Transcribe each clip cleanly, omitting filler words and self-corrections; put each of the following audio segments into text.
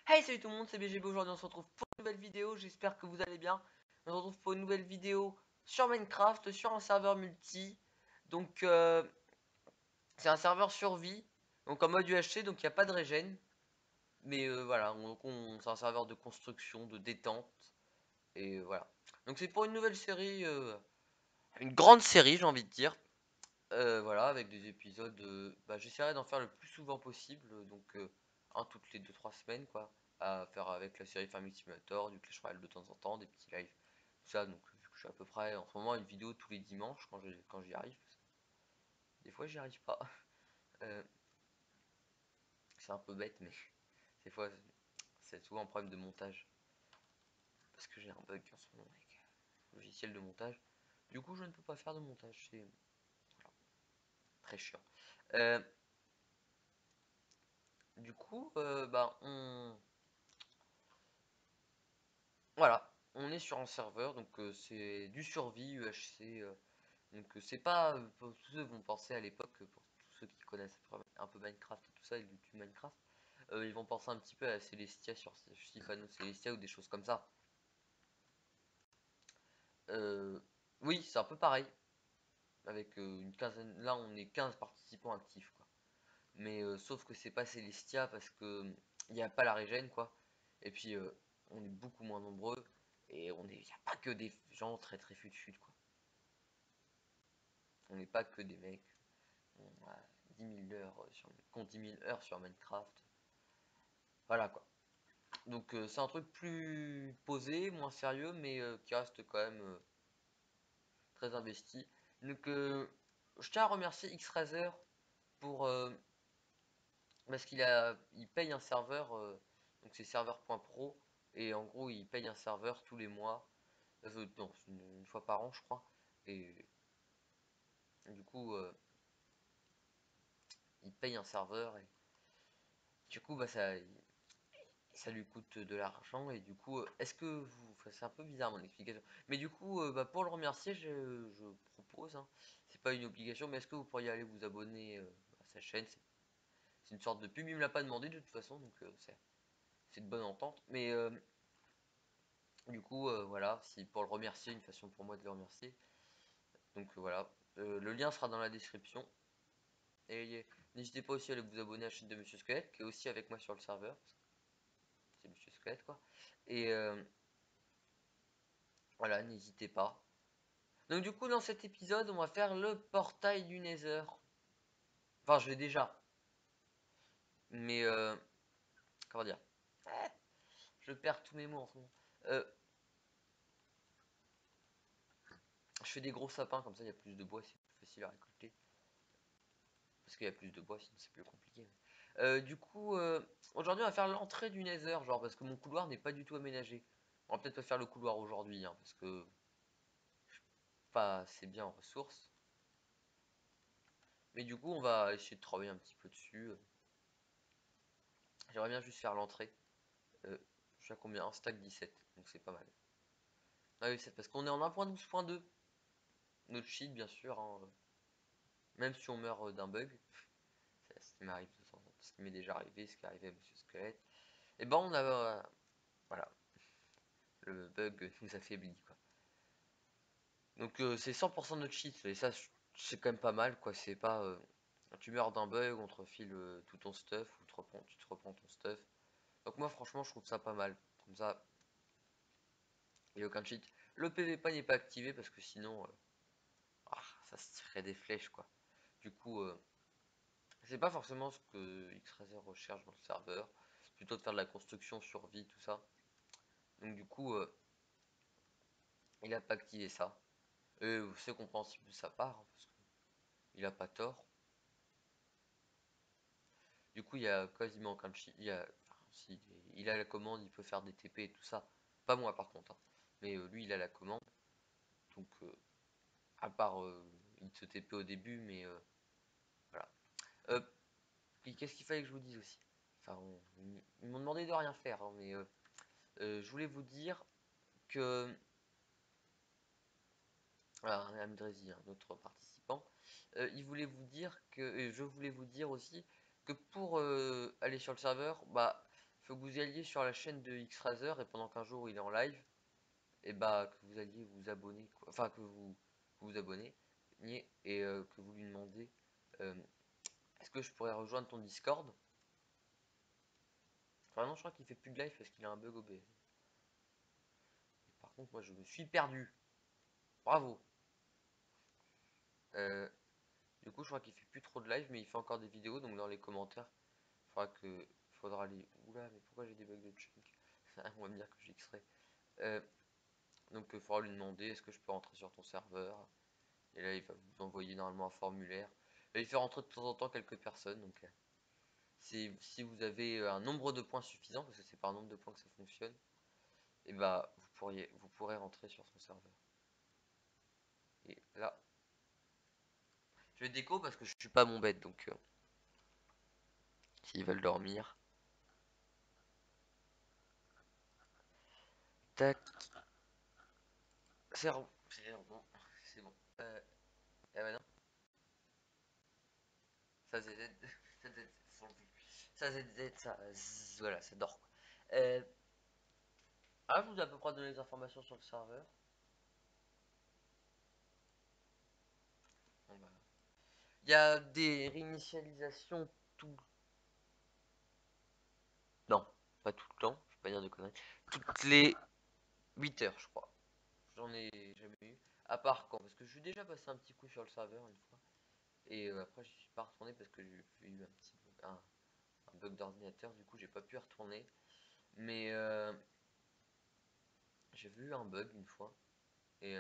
Hey, salut tout le monde, c'est BGB. Aujourd'hui on se retrouve pour une nouvelle vidéo, j'espère que vous allez bien. On se retrouve pour une nouvelle vidéo sur Minecraft, sur un serveur multi. Donc c'est un serveur survie, donc en mode UHC, donc il n'y a pas de régène. Mais voilà, c'est un serveur de construction, de détente. Et voilà. Donc c'est pour une nouvelle série, une grande série j'ai envie de dire. Voilà, avec des épisodes, j'essaierai d'en faire le plus souvent possible, donc un toutes les 2-3 semaines, quoi, à faire avec la série Farming Simulator, du Clash Royale de temps en temps, des petits lives, tout ça, donc vu que je suis à peu près en ce moment à une vidéo tous les dimanches quand j'y arrive, parce que des fois j'y arrive pas. Euh, c'est un peu bête, mais des fois c'est souvent un problème de montage, parce que j'ai un bug en ce moment avec le logiciel de montage, du coup je ne peux pas faire de montage, c'est voilà, très chiant. Euh, du coup, voilà, on est sur un serveur, donc c'est du survie UHC. Donc c'est pas, pour tous ceux vont penser à l'époque, pour tous ceux qui connaissent un peu Minecraft et tout ça, et YouTube Minecraft, ils vont penser un petit peu à Celestia sur Sylvanos Celestia ou des choses comme ça. Euh, oui, c'est un peu pareil, avec une quinzaine, là on est 15 participants actifs, quoi. Mais sauf que c'est pas Celestia parce que il n'y a pas la régène, quoi. Et puis on est beaucoup moins nombreux et il n'y a pas que des gens très très fut quoi. On n'est pas que des mecs. On a 10 000 heures sur, compte 10 000 heures sur Minecraft. Voilà quoi. Donc c'est un truc plus posé, moins sérieux, mais qui reste quand même très investi. Donc je tiens à remercier Xrazer pour parce il paye un serveur, donc c'est serveur.pro, et en gros il paye un serveur tous les mois, non, une fois par an je crois, et du coup il paye un serveur, et du coup ça lui coûte de l'argent, et du coup est-ce que vous, enfin, c'est un peu bizarre mon explication, mais du coup pour le remercier je propose, hein, c'est pas une obligation, mais est-ce que vous pourriez aller vous abonner à sa chaîne, c'est une sorte de pub, il me l'a pas demandé de toute façon, donc c'est de bonne entente, mais du coup, voilà, si pour le remercier, une façon pour moi de le remercier. Donc voilà, le lien sera dans la description. Et n'hésitez pas aussi à aller vous abonner à la chaîne de Monsieur Squelette, qui est aussi avec moi sur le serveur. C'est Monsieur Squelette, quoi. Et voilà, n'hésitez pas. Donc du coup, dans cet épisode, on va faire le portail du Nether. Enfin, je l'ai déjà. Mais, comment dire, je perds tous mes mots en ce moment. Euh, je fais des gros sapins, comme ça il y a plus de bois, c'est plus facile à récolter. Parce qu'il y a plus de bois, sinon c'est plus compliqué. Du coup, aujourd'hui on va faire l'entrée du Nether, genre parce que mon couloir n'est pas du tout aménagé. On va peut-être pas faire le couloir aujourd'hui, hein, parce que pas assez bien en ressources. Mais du coup, on va essayer de travailler un petit peu dessus. J'aimerais bien juste faire l'entrée. Je suis à combien? Un stack 17, donc c'est pas mal. Ah oui, c'est parce qu'on est en 1.12.2. Notre cheat, bien sûr, hein, même si on meurt d'un bug. C'est ce qui m'arrive de temps en temps, ce qui m'est déjà arrivé, ce qui est arrivé à Monsieur Squelette. Et ben on a, voilà, le bug nous affaiblit, quoi. Donc c'est 100% de notre cheat, et ça c'est quand même pas mal, quoi. C'est pas tu meurs d'un bug, on te refile tout ton stuff, ou tu te reprends ton stuff. Donc moi franchement je trouve ça pas mal. Comme ça, il n'y a aucun cheat. Le PVP n'est pas activé parce que sinon ça se ferait des flèches, quoi. Du coup c'est pas forcément ce que Xrazer recherche dans le serveur. C'est plutôt de faire de la construction, survie, tout ça. Donc du coup il a pas activé ça. Et c'est compréhensible de sa part, hein, parce qu'il a pas tort. Du coup, il y a quasiment aucun cheat. Enfin, si, il a la commande, il peut faire des TP et tout ça. Pas moi par contre, hein. Mais lui, il a la commande. Donc, à part, il se TP au début, mais voilà. Euh, Qu'est-ce qu'il fallait que je vous dise aussi? Enfin, ils m'ont demandé de rien faire, hein, mais je voulais vous dire que. Alors, Amdrezi, un autre participant, il voulait vous dire que. Et je voulais vous dire aussi que pour aller sur le serveur, bah. faut que vous alliez sur la chaîne de X-Razer et pendant qu'un jour il est en live, et bah que vous alliez vous abonner, quoi. Enfin que vous abonnez et que vous lui demandez euh, est-ce que je pourrais rejoindre ton Discord? Enfin non, je crois qu'il fait plus de live parce qu'il a un bug OBS. Par contre, moi je me suis perdu. Bravo. Euh, du coup, je crois qu'il fait plus trop de live, mais il fait encore des vidéos. Donc dans les commentaires, faudra aller. Oula, mais pourquoi j'ai des bugs de chunk? On va me dire que j'ai extrait. Donc il faudra lui demander est-ce que je peux rentrer sur ton serveur. Et là, il va vous envoyer normalement un formulaire. Et il fait rentrer de temps en temps quelques personnes. Donc si vous avez un nombre de points suffisant, parce que c'est par nombre de points que ça fonctionne, et bah vous pourrez rentrer sur son serveur. Et là, je vais déco parce que je suis pas mon bête, donc s'ils veulent dormir. Tac, c'est bon, bon, c'est bon. Ah bah non, ça ZZ, ça ZZ, ça ZZ, ça, voilà, ça dort quoi. Je vous ai à peu près donné les informations sur le serveur. Bon, bah, il y a des réinitialisations tout. Non, pas tout le temps, je vais pas dire de conneries. Toutes les 8 heures, je crois. J'en ai jamais eu. À part quand, parce que je suis déjà passé un petit coup sur le serveur une fois. Et après, je suis pas retourné parce que j'ai eu un bug d'ordinateur. Du coup, j'ai pas pu y retourner. Mais j'ai vu un bug une fois. Et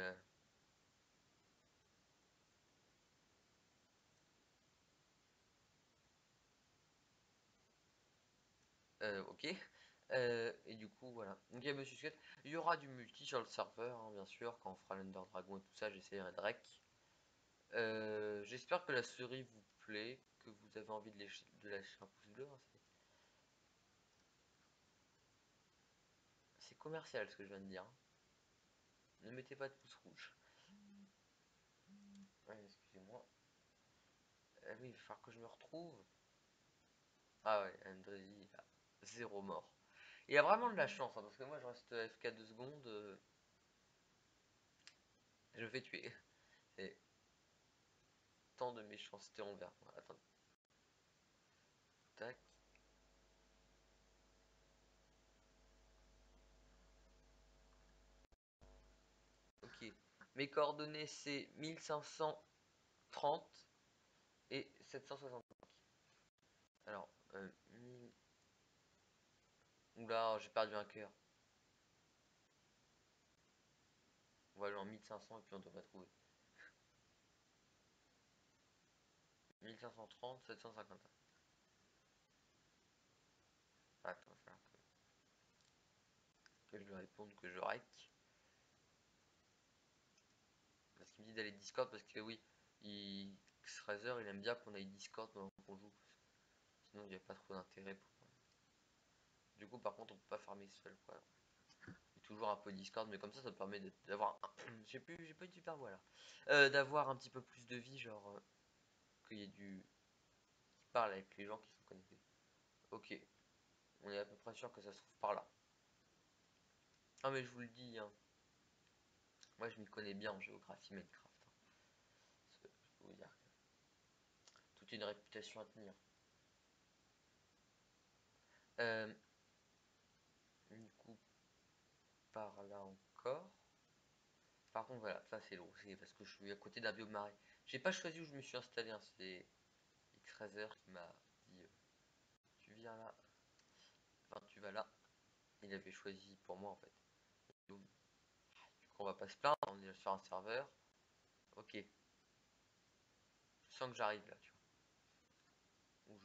ok. Et du coup, voilà. Donc il y a Monsieur Scott. Il y aura du multi sur le serveur, hein, bien sûr. Quand on fera l'Under Dragon et tout ça, j'essaierai de rec. J'espère que la série vous plaît, que vous avez envie de lâcher un pouce bleu, hein, c'est commercial ce que je viens de dire, hein. Ne mettez pas de pouce rouge. Ouais, excusez-moi. Oui, il va falloir que je me retrouve. Ah ouais, Andrézy, il a zéro mort. Il a vraiment de la chance, hein, parce que moi je reste FK 2 secondes, je me fais tuer. C'est tant de méchanceté envers moi. Attendez. Tac. Ok. Mes coordonnées c'est 1530 et 765. Alors, oula, j'ai perdu un cœur. On va aller en 1500 et puis on devrait trouver. 1530, 751. Attends, il va falloir que je lui réponde que je rec. Parce qu'il me dit d'aller Discord parce que oui, X-Razer il aime bien qu'on aille Discord pendant qu'on joue. Sinon il n'y a pas trop d'intérêt pour. Du coup par contre on peut pas farmer seul quoi. Il y a toujours un peu Discord mais comme ça permet d'avoir j'ai pas une super voix là. D'avoir un petit peu plus de vie genre qu'il y ait du. Qui parle avec les gens qui sont connectés. Ok. On est à peu près sûr que ça se trouve par là. Ah mais je vous le dis hein. Moi je m'y connais bien en géographie Minecraft, hein. Je peux vous dire que toute une réputation à tenir. Euh, du coup par là encore. Par contre, voilà, ça c'est long, c'est parce que je suis à côté d'un biome marais. J'ai pas choisi où je me suis installé, hein, c'est X-Razer qui m'a dit tu viens là, enfin tu vas là. Il avait choisi pour moi en fait. Donc, du coup, on va pas se plaindre, on est sur un serveur. Ok, je sens que j'arrive là, tu vois. Où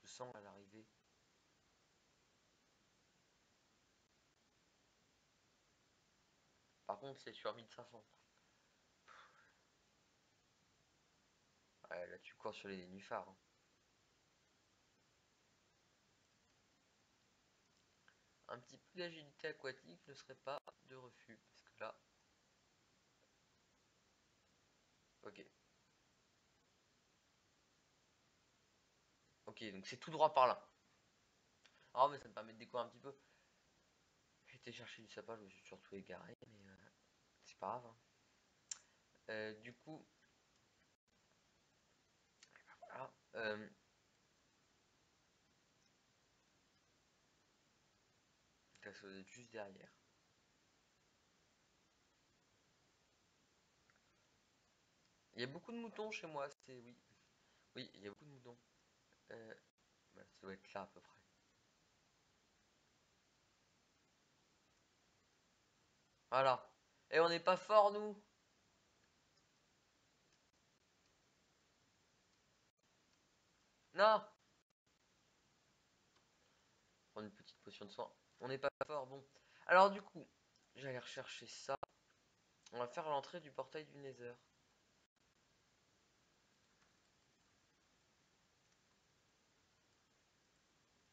je sens à l'arrivée. Par contre, c'est sur 1500. Ouais, là, tu cours sur les nénuphars, hein. Un petit peu d'agilité aquatique ne serait pas de refus. Parce que là. Ok. Ok, donc c'est tout droit par là. Ah, mais ça me permet de découvrir un petit peu. J'ai été chercher du sapin, je me suis surtout égaré, mais c'est pas grave, hein. Du coup, voilà. Ça doit être juste derrière. Il y a beaucoup de moutons chez moi, c'est oui. Oui, il y a beaucoup de moutons. Euh, Voilà, ça doit être là à peu près. Voilà. Et on n'est pas fort, nous. Non. Prendre une petite potion de soin. On n'est pas fort, bon. Alors du coup, j'allais rechercher ça. On va faire l'entrée du portail du Nether.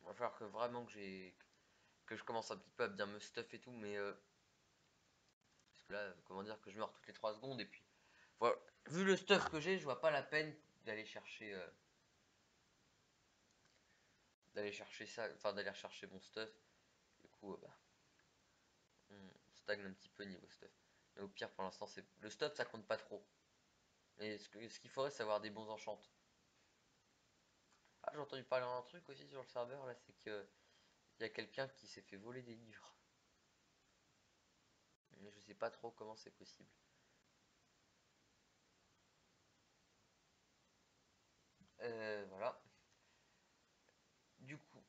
Il va falloir que vraiment que je commence un petit peu à bien me stuff et tout, mais parce que là, comment dire, que je meurs toutes les 3 secondes et puis voilà. Vu le stuff que j'ai, je vois pas la peine d'aller chercher ça, enfin d'aller rechercher mon stuff. Du coup, bah, on stagne un petit peu niveau stuff. Mais au pire, pour l'instant, c'est le stuff, ça compte pas trop. Mais ce qu'il faudrait, c'est avoir des bons enchantes. Ah, j'ai entendu parler d'un truc aussi sur le serveur là, c'est que il y a quelqu'un qui s'est fait voler des livres. Mais je sais pas trop comment c'est possible. Voilà. Du coup,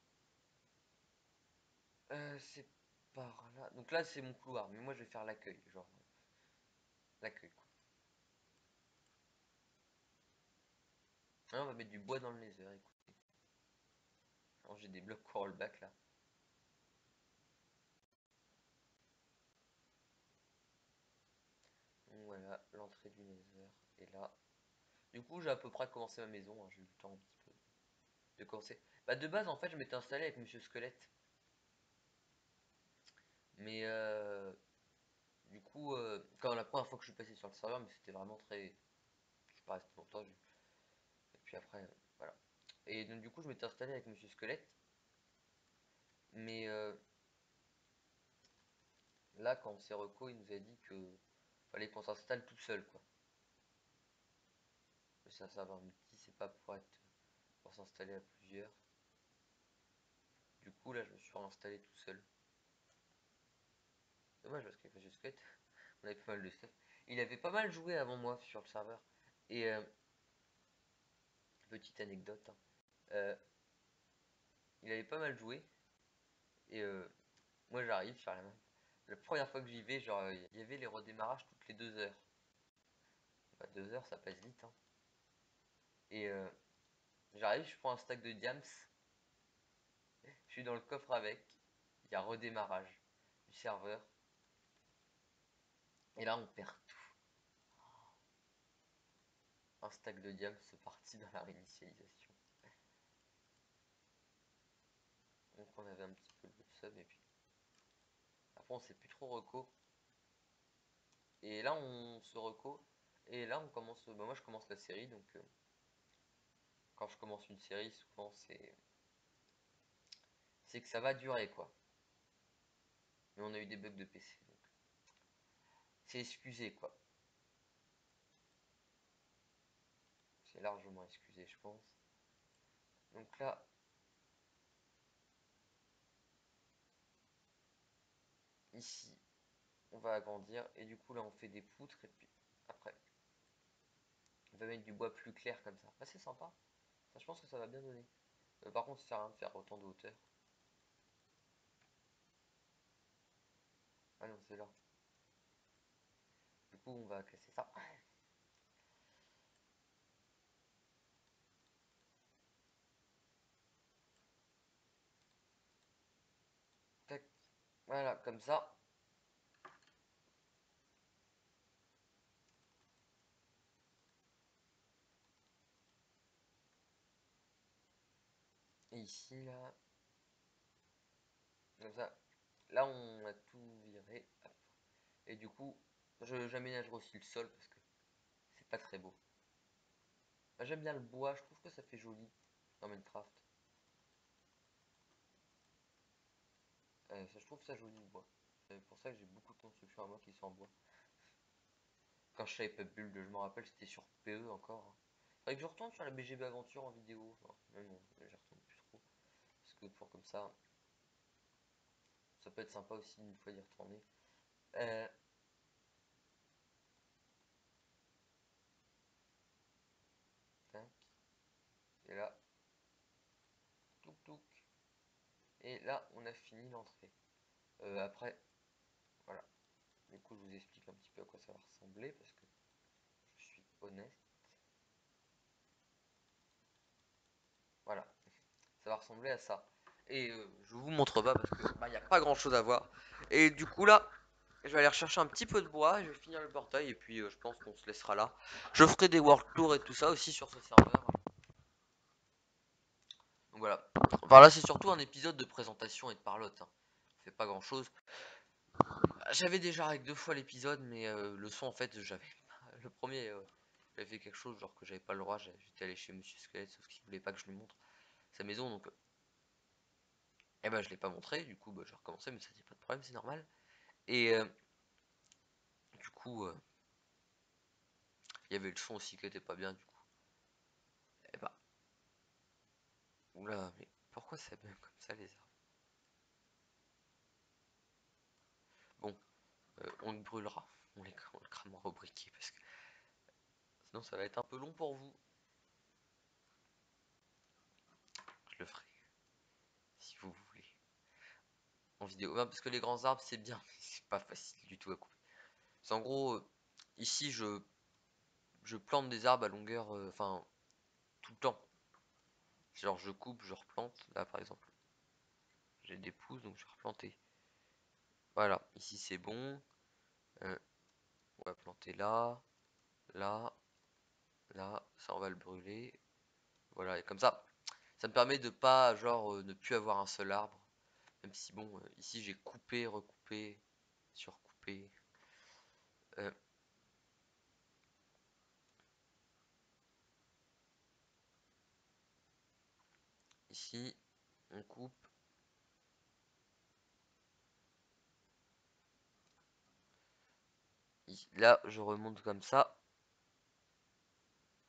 c'est par là. Donc là, c'est mon couloir, mais moi je vais faire l'accueil, genre l'accueil quoi. Ah, on va mettre du bois dans le laser, écoutez. Alors, j'ai des blocs rollback là. Donc voilà, l'entrée du nether est là. Du coup, j'ai à peu près commencé ma maison, hein, j'ai eu le temps un petit peu de commencer. Bah de base, en fait, je m'étais installé avec Monsieur Squelette. Mais du coup, quand la première fois que je suis passé sur le serveur, mais c'était vraiment très. Je suis pas resté longtemps. Et puis après, voilà. Et donc, du coup, je m'étais installé avec Monsieur Squelette. Mais là, quand on s'est reco, il nous a dit que fallait qu'on s'installe tout seul, quoi. Mais ça va, multi, c'est pas pour s'installer à plusieurs. Du coup, là, je me suis réinstallé tout seul. Dommage parce qu'avec Monsieur Squelette, on avait pas mal de stuff. Il avait pas mal joué avant moi sur le serveur. Et petite anecdote, hein. Euh, il avait pas mal joué. Et moi, j'arrive sur la map. La première fois que j'y vais, genre, il y avait les redémarrages toutes les 2 heures. Bah, 2 heures, ça passe vite, hein. Et j'arrive, je prends un stack de diams. Je suis dans le coffre avec. Il y a redémarrage du serveur. Et là, on perd tout. Un stack de diams, c'est parti dans la réinitialisation. Donc, on avait un petit peu le seum. Et puis, après, on s'est plus trop reco. Et là, on se reco. Et là, on commence. Bah, moi, je commence la série. Donc, quand je commence une série, souvent, c'est que ça va durer, quoi. Mais on a eu des bugs de PC. Donc, c'est excusé, quoi. C'est largement excusé, je pense. Donc là, ici, on va agrandir. Et du coup, là, on fait des poutres. Et puis, après, on va mettre du bois plus clair comme ça. Ah, c'est sympa. Ça, je pense que ça va bien donner. Par contre, ça sert à rien de faire autant de hauteur. Ah non, c'est là. Du coup, on va casser ça. Tac. Voilà, comme ça. Et ici, là. Comme ça. Là, on a tout viré. Hop. Et du coup, j'aménagerai aussi le sol parce que c'est pas très beau. Bah, j'aime bien le bois, je trouve que ça fait joli dans Minecraft. Je trouve ça joli le bois. C'est pour ça que j'ai beaucoup de constructions à moi qui sont en bois. Quand je savais pas Build, je me rappelle, c'était sur PE encore, hein. Faudrait que je retourne sur la BGB Aventure en vidéo. Enfin, même bon, j'y retourne plus trop. Parce que pour comme ça peut être sympa aussi une fois d'y retourner. Euh, tac. Et là, touc touc. Et là, on a fini l'entrée. Après, voilà. Du coup, je vous explique un petit peu à quoi ça va ressembler parce que je suis honnête. Voilà, ça va ressembler à ça. Et je vous montre pas parce que bah, y a pas grand chose à voir. Et du coup là, je vais aller rechercher un petit peu de bois, je vais finir le portail et puis je pense qu'on se laissera là. Je ferai des world tours et tout ça aussi sur ce serveur. Donc voilà. Enfin là c'est surtout un épisode de présentation et de parlotte, hein. On fait pas grand chose. J'avais déjà avec 2 fois l'épisode, mais le son en fait j'avais le premier j'avais fait quelque chose genre que j'avais pas le droit, j'étais allé chez Monsieur Squelette sauf qu'il voulait pas que je lui montre sa maison donc et ben je l'ai pas montré, du coup bah, j'ai recommencé mais ça y a pas de problème, c'est normal. Et du coup il y avait le son aussi qui était pas bien du coup. Et bah oula mais pourquoi ça bug comme ça les arbres? Bon on le brûlera, on le cramera au briquet parce que sinon ça va être un peu long pour vous. Je le ferai si vous voulez en vidéo. Ouais, parce que les grands arbres c'est bien mais c'est pas facile du tout à couper. C'est en gros ici je plante des arbres à longueur enfin tout le temps. Genre je coupe, je replante. Là par exemple j'ai des pousses donc je vais replanter. Voilà, ici c'est bon. On va planter là, là, là, ça on va le brûler. Voilà, et comme ça me permet de pas genre ne plus avoir un seul arbre. Même si bon, ici j'ai coupé, recoupé, surcoupé. Euh, ici on coupe. Là je remonte comme ça.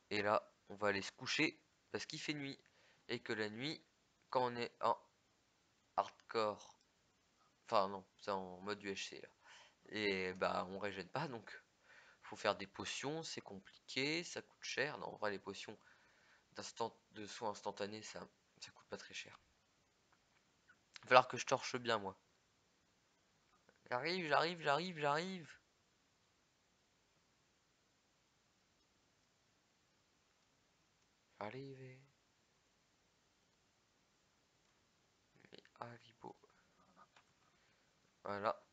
Et là on va aller se coucher parce qu'il fait nuit. Et que la nuit, quand on est en hardcore, enfin non, c'est en mode UHC là. Et bah on régène pas donc faut faire des potions, c'est compliqué, ça coûte cher. Non, en vrai les potions de soins instantanés ça coûte pas très cher. Il va falloir que je torche bien moi. J'arrive, j'arrive, j'arrive, j'arrive. Arrivé. Mais Haribo. Voilà.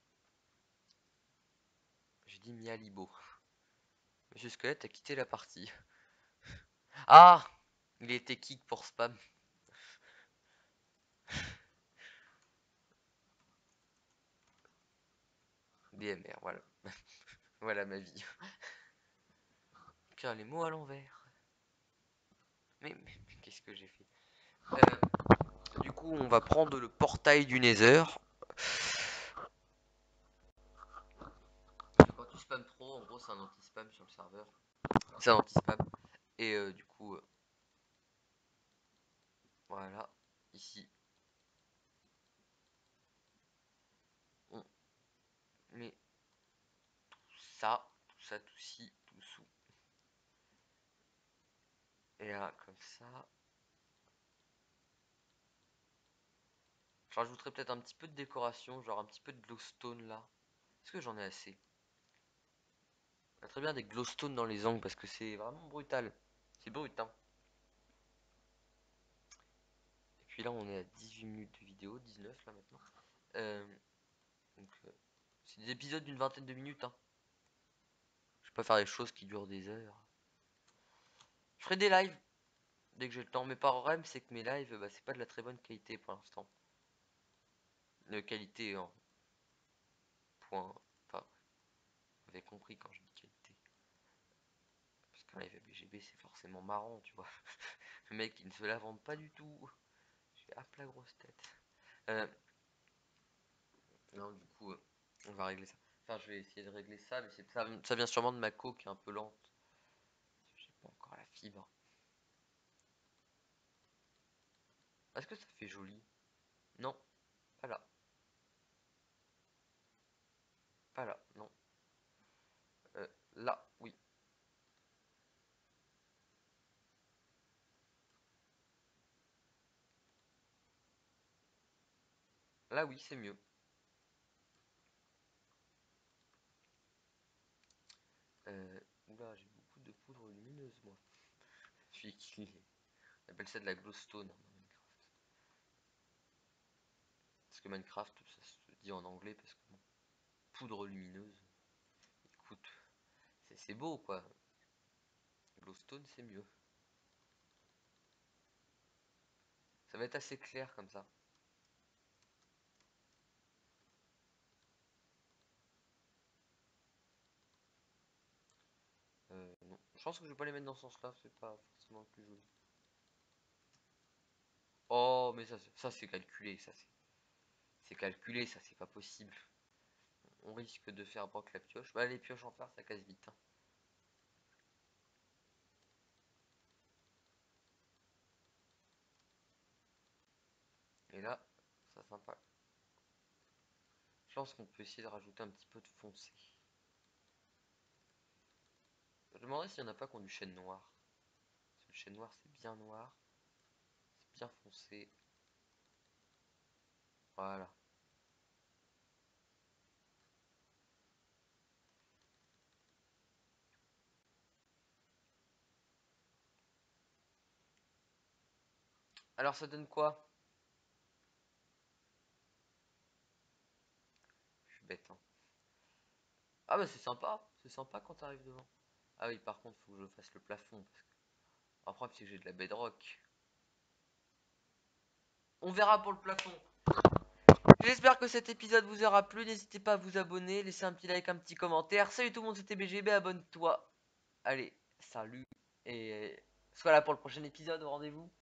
J'ai dit Mialibo. Monsieur Squelette a quitté la partie. Ah, il était kick pour spam. DMR, voilà. Voilà ma vie. Écrire les mots à l'envers. Mais qu'est-ce que j'ai fait? Du coup, on va prendre le portail du Nether. Quand tu spam trop, en gros, c'est un anti-spam sur le serveur. C'est un anti-spam. Et du coup, voilà. Ici, on met tout ça, tout ci, tout sous. Et là, comme ça. Je rajouterai peut-être un petit peu de décoration, genre un petit peu de glowstone là. Est-ce que j'en ai assez? Il y a très bien des glowstone dans les angles parce que c'est vraiment brutal. C'est brut, hein. Et puis là, on est à 18 minutes de vidéo, 19 là maintenant. Euh, donc, c'est des épisodes d'une vingtaine de minutes, hein. Je vais pas faire des choses qui durent des heures. Je ferai des lives dès que j'ai le temps. Mais par problème, c'est que mes lives, bah, c'est pas de la très bonne qualité pour l'instant. De qualité en point. Enfin, vous avez compris quand je dis qualité. Parce qu'un live BGB, c'est forcément marrant, tu vois. Le mec, il ne se la vend pas du tout. J'ai hop la grosse tête. hein, du coup, on va régler ça. Enfin, je vais essayer de régler ça, mais ça vient sûrement de ma co qui est un peu lente. J'ai pas encore la fibre. Est-ce que ça fait joli? Non, pas là. Pas là, non. Là, oui. Là, oui, c'est mieux. Oula, j'ai beaucoup de poudre lumineuse, moi. Je suis équilibré. On appelle ça de la glowstone hein, dans Minecraft. Parce que Minecraft, ça se dit en anglais parce que bon, poudre lumineuse. Écoute, c'est beau quoi. Glowstone, c'est mieux. Ça va être assez clair comme ça. Non. Je pense que je vais pas les mettre dans ce sens-là, c'est pas forcément le plus joli. Oh, mais ça c'est calculé, c'est calculé, ça c'est pas possible. On risque de faire broc la pioche. Bah les pioches en fer, ça casse vite, hein. Et là, ça sympa. Je pense qu'on peut essayer de rajouter un petit peu de foncé. Je me demandais s'il n'y en a pas qui ont du chêne noir. Parce que le chêne noir, c'est bien noir. C'est bien foncé. Voilà. Alors ça donne quoi? Je suis bête, hein. Ah bah c'est sympa quand t'arrives devant. Ah oui, par contre, faut que je fasse le plafond. Parce que... après, c'est que j'ai de la bedrock. On verra pour le plafond. J'espère que cet épisode vous aura plu. N'hésitez pas à vous abonner, laisser un petit like, un petit commentaire. Salut tout le monde, c'était BGB, abonne-toi. Allez, salut. Et sois là pour le prochain épisode, au rendez-vous.